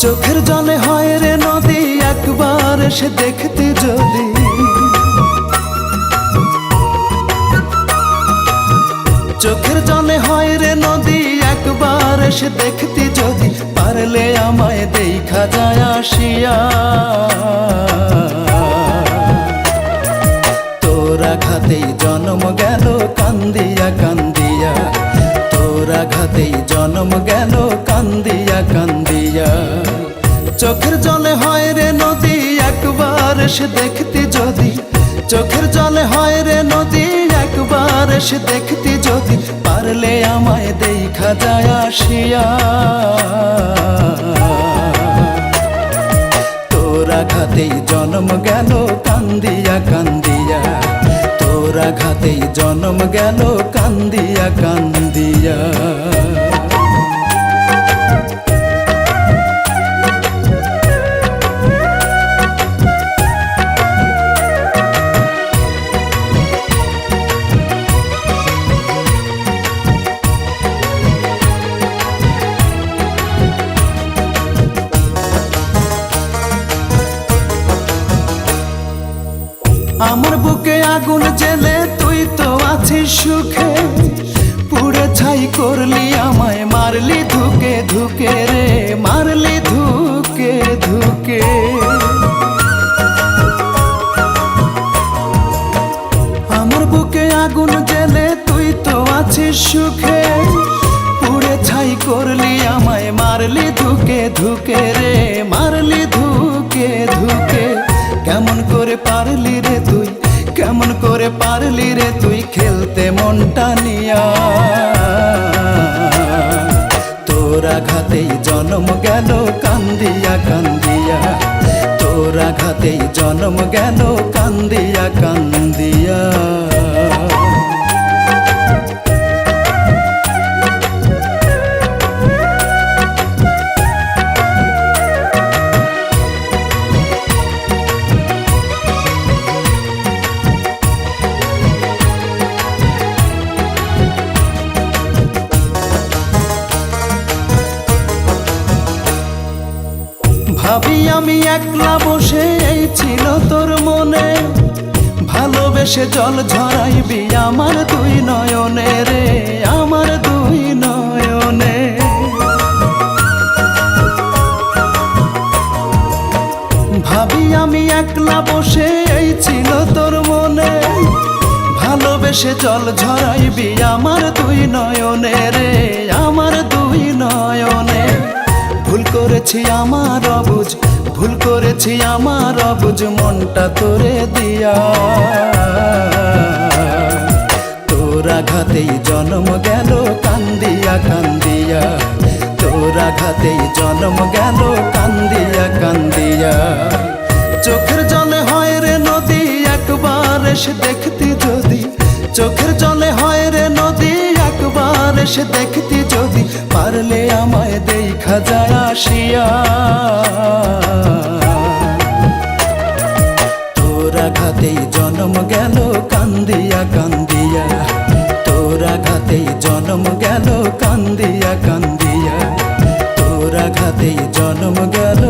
চোখের জলে হয় রে নদী, একবার এসে দেখতে যদি। চোখের জলে হয় রে নদী, একবার এসে দেখতে যদি। পারলে আমায় দেখা যায় আসিয়া। তোর আঘাতেই জন্ম গেল কান্দিয়া কান্দিয়া, তোর আঘাতেই জন্ম গেল কান্দিয়া কান্দিয়া। চোখের জলে হয় রে নদী, একবার এসে দেখতে যদি। চোখের জলে হয় রে নদী, একবার এসে দেখতে যদি। পারলে আমায় দেখা যায় আসিয়া। তোর আঘাতেই জন্ম গেল কান্দিয়া কান্দিয়া, তোর আঘাতেই জন্ম গেল কান্দিয়া কান্দিয়া। আমার বুকে আগুন জেলে তুই তো আছিস সুখে। পুড়ে ছাই করলি আমায়, মারলি ধুকে ধুকে রে, মারলি ধুকে ধুকে। আমার বুকে আগুন জেলে তুই তো আছিস সুখে। পুড়ে ছাই করলি আমায়, মারলি ধুকে ধুকে রে, মারলি ধুকে ধুকে। কেমন করে পারলি রে তুই, কেমন করে পারলি রে তুই খেলতে মনটা নিয়া। তোর আঘাতেই জন্ম গেল কান্দিয়া কান্দিয়া, তোর আঘাতেই জন্ম গেল কান্দিয়া কান্দিয়া। ভাবি আমি একলা বসে, এই ছিল তোর মনে। ভালোবেসে জল ঝরাইবি আমার দুই নয়নে রে, আমার দুই নয়নে। ভাবি আমি একলা বসে, এই ছিল তোর মনে। ভালোবেসে জল ঝরাইবি আমার দুই নয়নে রে, আমার দুই নয়নে। ভুল করেছি আমার অবুঝ, ভুল করেছি আমার অবুঝ মনটা তোরে দিয়া। তোর আঘাতেই জন্ম গেল কান্দিয়া কান্দিয়া, তোর আঘাতেই জন্ম গেল কান্দিয়া কান্দিয়া। চোখের জলে হয় রে নদী, একবার এসে দেখতে যদি। চোখের জলে হয় রে নদী, একবার এসে দেখতে যদি। পারলে আমায় দেখা যায় আসিয়া। তোর আঘাতেই জন্ম গেল কান্দিয়া কান্দিয়া, তোর আঘাতেই জন্ম গেল কান্দিয়া কান্দিয়া, তোর আঘাতেই জন্ম গেল